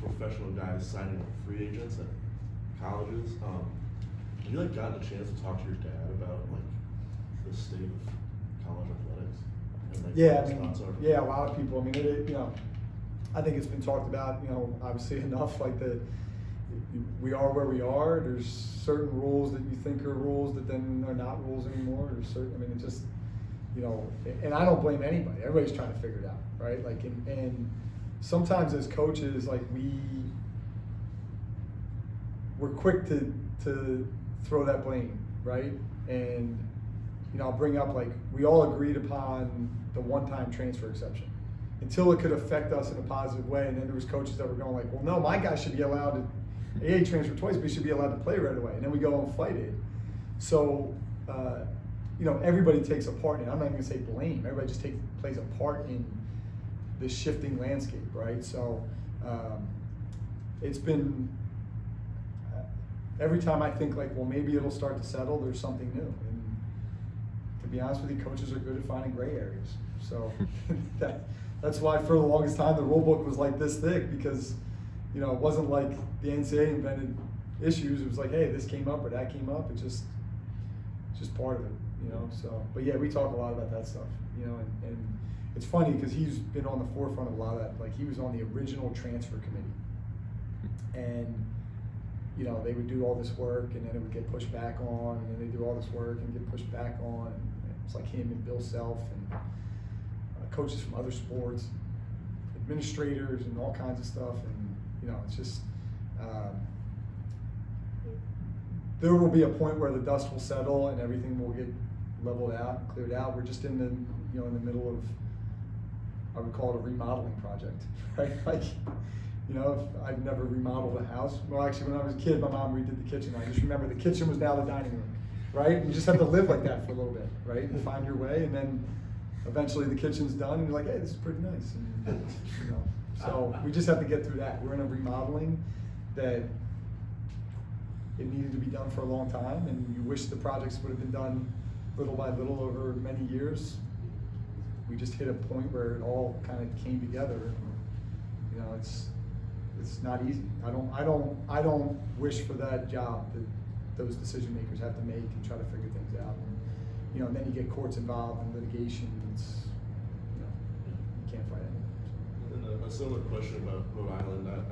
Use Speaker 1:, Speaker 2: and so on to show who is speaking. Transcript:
Speaker 1: professional guys signing up free agents at colleges. Have you like gotten a chance to talk to your dad about like the state of college athletics? And, like,
Speaker 2: Yeah,
Speaker 1: what
Speaker 2: I
Speaker 1: his thoughts are?
Speaker 2: mean, yeah, a lot of people. I mean, you know, I think it's been talked about. You know, obviously enough. Like we are where we are. There's certain rules that you think are rules that then are not rules anymore. There's certain. I mean, it just, you know, and I don't blame anybody. Everybody's trying to figure it out, right? Like, and sometimes as coaches, like we're quick to throw that blame, right? And you know, I'll bring up like we all agreed upon the one-time transfer exception until it could affect us in a positive way, and then there was coaches that were going like, well, no, my guy should be allowed to transfer twice, but he should be allowed to play right away, and then we go and fight it. So, you know, everybody takes a part in it. I'm not even gonna say blame. Everybody just plays a part in this shifting landscape, right? So, it's been. Every time I think like, well, maybe it'll start to settle, there's something new. And to be honest with you, coaches are good at finding gray areas. So that's why for the longest time the rule book was like this thick, because you know it wasn't like the NCAA invented issues. It was like, hey, this came up or that came up. It's just part of it, you know. So, but yeah, we talk a lot about that stuff, you know, and it's funny because he's been on the forefront of a lot of that. Like he was on the original transfer committee, and you know, they would do all this work and then it would get pushed back on, and then they do all this work and get pushed back on. And it's like him and Bill Self and coaches from other sports, administrators and all kinds of stuff. And, you know, it's just, there will be a point where the dust will settle and everything will get leveled out and cleared out. We're just in the, you know, in the middle of, I would call it a remodeling project, right? Like, you know, I've never remodeled a house. Well, actually, when I was a kid, my mom redid the kitchen. I just remember the kitchen was now the dining room, right? You just have to live like that for a little bit, right? And find your way, and then eventually the kitchen's done, and you're like, hey, this is pretty nice. And, you know, so we just have to get through that. We're in a remodeling that it needed to be done for a long time, and you wish the projects would have been done little by little over many years. We just hit a point where it all kind of came together. You know, it's not easy. I don't wish for that job that those decision makers have to make and try to figure things out. And, you know, and then you get courts involved in litigation. It's, you know, you can't fight it.
Speaker 1: And a similar question about Rhode Island.